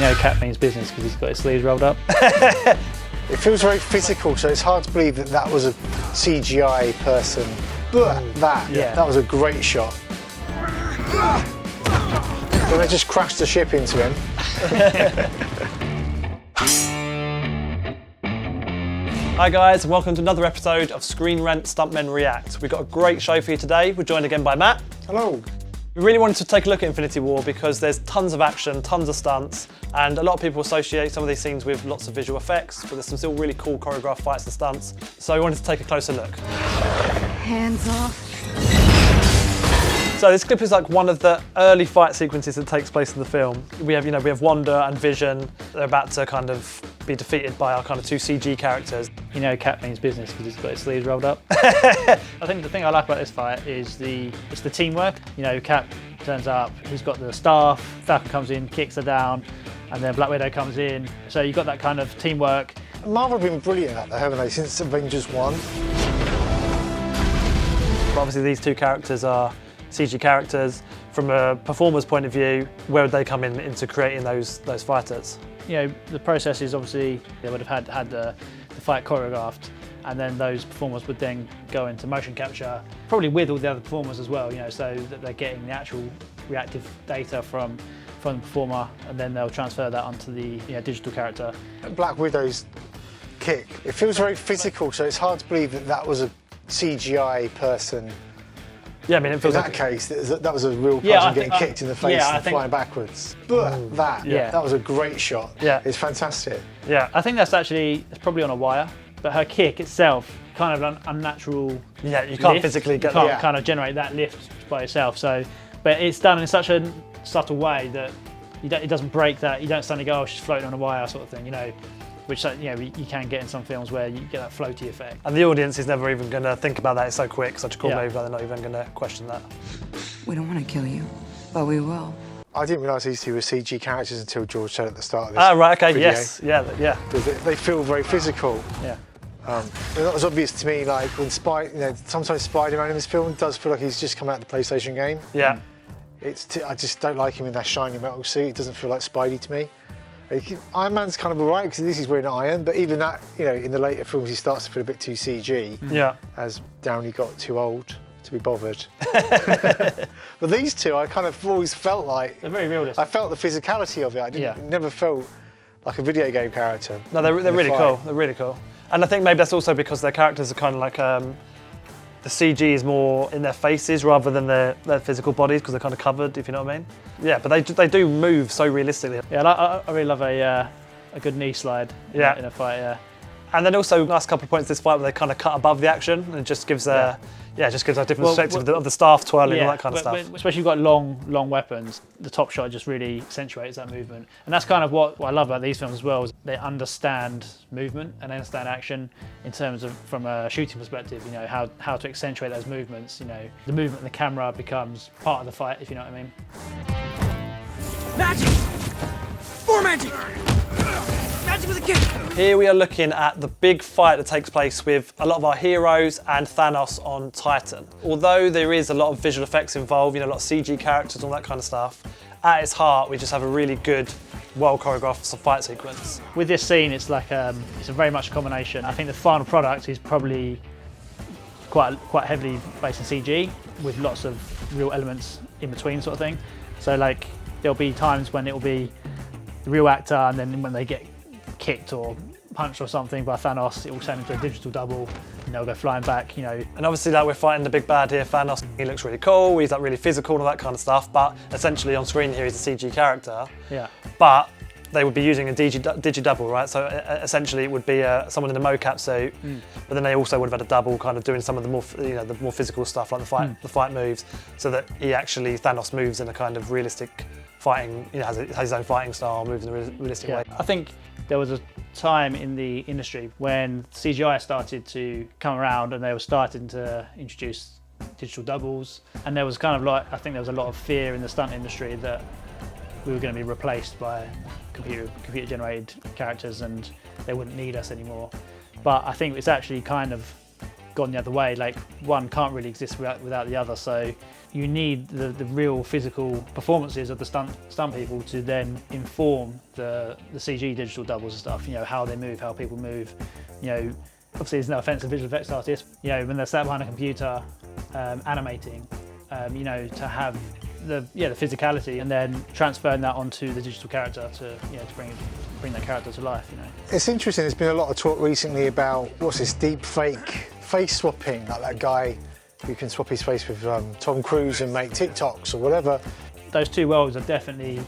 You know, Cat means business because he's got his sleeves rolled up. It feels very physical, so it's hard to believe that that was a CGI person. But that was a great shot. Then they just crashed the ship into him. Hi guys, and welcome to another episode of ScreenRant Stuntmen React. We've got a great show for you today. We're joined again by Matt. Hello. We really wanted to take a look at Infinity War because there's tons of action, tons of stunts, and a lot of people associate some of these scenes with lots of visual effects, but there's some still really cool choreographed fights and stunts. So we wanted to take a closer look. Hands off. So this clip is like one of the early fight sequences that takes place in the film. We have Wanda and Vision. They're about to kind of be defeated by our kind of two CG characters. You know, Cat means business because he's got his sleeves rolled up. I think the thing I like about this fight is it's the teamwork. You know, Cap turns up, he's got the staff, Falcon comes in, kicks her down, and then Black Widow comes in. So you've got that kind of teamwork. Marvel have been brilliant at that, haven't they, since Avengers 1? But obviously these two characters are CG characters. From a performer's point of view, where would they come into creating those fighters? You know, the process is obviously they would have had the fight choreographed, and then those performers would then go into motion capture, probably with all the other performers as well, you know, so that they're getting the actual reactive data from the performer, and then they'll transfer that onto the digital character. Black Widow's kick, it feels very physical, so it's hard to believe that that was a CGI person. Yeah, I mean, it feels in like that case, that was a real person getting kicked in the face and flying backwards. But that was a great shot. Yeah. It's fantastic. Yeah. I think it's probably on a wire, but her kick itself, kind of an unnatural Yeah, you can't lift. physically get You can't that. kind of generate that lift by yourself. So, but it's done in such a subtle way that it doesn't break that. You don't suddenly go, oh, she's floating on a wire sort of thing, you know. Which you can get in some films where you get that floaty effect. And the audience is never even going to think about that. It's so quick, such a cool move, that they're not even going to question that. We don't want to kill you, but we will. I didn't realise these two were CG characters until George said at the start of this. Ah, right, okay, video. yes, yeah. They feel very physical. Yeah. They're not as obvious to me, like when sometimes Spider-Man in this film does feel like he's just come out of the PlayStation game. Yeah. I just don't like him in that shiny metal suit. It doesn't feel like Spidey to me. Iron Man's kind of alright because he's wearing iron, but even that, in the later films, he starts to feel a bit too CG. Yeah. As Downey got too old to be bothered. But these two, I kind of always felt like They're very realistic. I felt the physicality of it. It never felt like a video game character. No, they're really cool. They're really cool. And I think maybe that's also because their characters are kind of like the CG is more in their faces rather than their physical bodies because they're kind of covered, if you know what I mean. Yeah, but they do move so realistically. Yeah, I really love a good knee slide in a fight. Yeah. And then also, last couple of points of this fight where they kind of cut above the action and it just gives a different perspective of the staff twirling and all that kind of stuff. Especially you've got long weapons, the top shot just really accentuates that movement. And that's kind of what I love about these films as well, is they understand movement and they understand action in terms of, from a shooting perspective, how to accentuate those movements. The movement of the camera becomes part of the fight, if you know what I mean. Magic! More magic! Magic with a kick! Here we are looking at the big fight that takes place with a lot of our heroes and Thanos on Titan. Although there is a lot of visual effects involved, a lot of CG characters, all that kind of stuff, at its heart we just have a really good, well choreographed fight sequence. With this scene, it's like it's a very much a combination. I think the final product is probably quite heavily based in CG with lots of real elements in between, sort of thing. So like there'll be times when it will be the real actor, and then when they get kicked or punched or something by Thanos, it will turn into a digital double and they'll go flying back, And obviously we're fighting the big bad here, Thanos. He looks really cool, he's like really physical and all that kind of stuff, but essentially on screen here he's a CG character. Yeah. But they would be using a digi double, right? So essentially it would be someone in a mocap suit, but then they also would have had a double kind of doing some of the more, the more physical stuff like the fight moves, so that Thanos moves in a kind of realistic fighting, has his own fighting style, moves in a realistic way. I think there was a time in the industry when CGI started to come around and they were starting to introduce digital doubles, and there was kind of like, I think there was a lot of fear in the stunt industry that we were going to be replaced by computer generated characters and they wouldn't need us anymore. But I think it's actually kind of gone the other way. Like one can't really exist without the other. So you need the real physical performances of the stunt people to then inform the CG digital doubles and stuff. You know, how they move, how people move. You know, obviously there's no offense to visual effects artists. You know, when they're sat behind a computer animating, you know, to have the physicality and then transferring that onto the digital character to bring that character to life. You know, it's interesting. There's been a lot of talk recently about what's this deep fake face swapping, like that guy who can swap his face with Tom Cruise and make TikToks or whatever. Those two worlds are definitely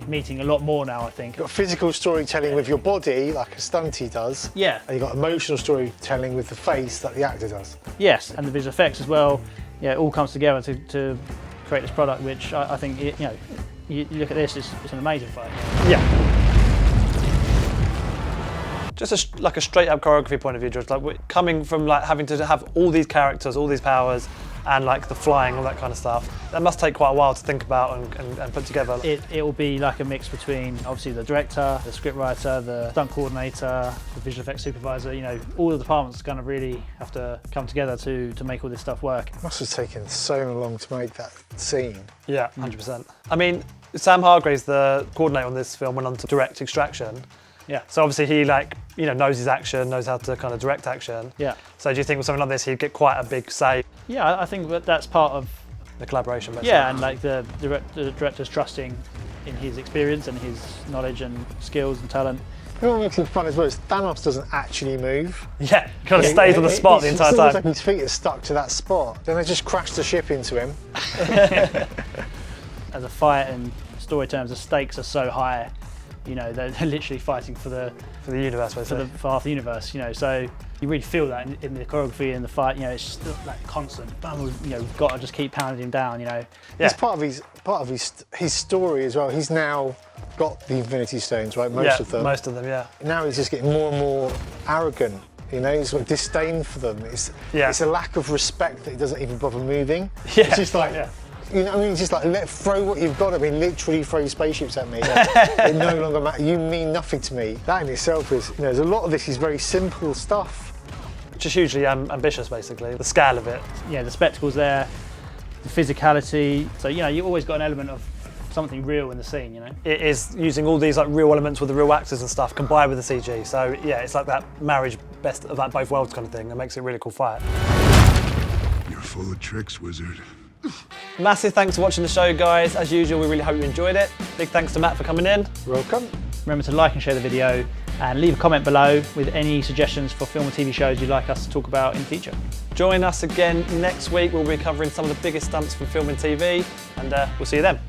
meeting a lot more now, I think. You've got physical storytelling with your body, like a stunty does. Yeah. And you've got emotional storytelling with the face, like the actor does. Yes, and the visual effects as well. Yeah, it all comes together to create this product, which I think, you know, you look at this, it's an amazing fight. Yeah. Just like a straight up choreography point of view, George, like we're coming from like having to have all these characters, all these powers, and like the flying, all that kind of stuff. That must take quite a while to think about and put together. It will be like a mix between obviously the director, the scriptwriter, the stunt coordinator, the visual effects supervisor. You know, all the departments kind of really have to come together to make all this stuff work. It must have taken so long to make that scene. Yeah, 100%. I mean, Sam Hargraves, the coordinator on this film, went on to direct Extraction. Yeah. So obviously he knows his action, knows how to kind of direct action. Yeah. So do you think with something like this he'd get quite a big say? Yeah, I think that's part of the collaboration, basically. Yeah, and like the director's trusting in his experience and his knowledge and skills and talent. You know what makes it fun as well is Thanos doesn't actually move. Yeah, kind of stays on the spot the entire time. It's like his feet are stuck to that spot. Then they just crash the ship into him. As a fight and story terms, the stakes are so high. You know, they're literally fighting for the universe, basically. For half the universe. You know, so you really feel that in the choreography and the fight. You know, it's just like constant. You know, we've got to just keep pounding him down. You know, yeah. It's part of his story as well. He's now got the Infinity Stones, right? Most of them. Most of them, yeah. Now he's just getting more and more arrogant. You know, he's got disdain for them. It's a lack of respect that he doesn't even bother moving. Yeah. It's just like. Yeah. You know, I mean, it's just like, throw what you've got. I mean, literally throw spaceships at me. They no longer matter. You mean nothing to me. That in itself is, you know, there's a lot of this is very simple stuff. Just hugely ambitious, basically. The scale of it. Yeah, the spectacle's there, the physicality. So, you know, you've always got an element of something real in the scene, you know? It is using all these like real elements with the real actors and stuff combined with the CG. So, yeah, it's like that marriage best of like both worlds kind of thing. That makes it a really cool fight. You're full of tricks, wizard. Massive thanks for watching the show, guys. As usual, we really hope you enjoyed it. Big thanks to Matt for coming in. Welcome. Remember to like and share the video and leave a comment below with any suggestions for film and TV shows you'd like us to talk about in the future. Join us again next week. We'll be covering some of the biggest stunts from film and TV, and we'll see you then.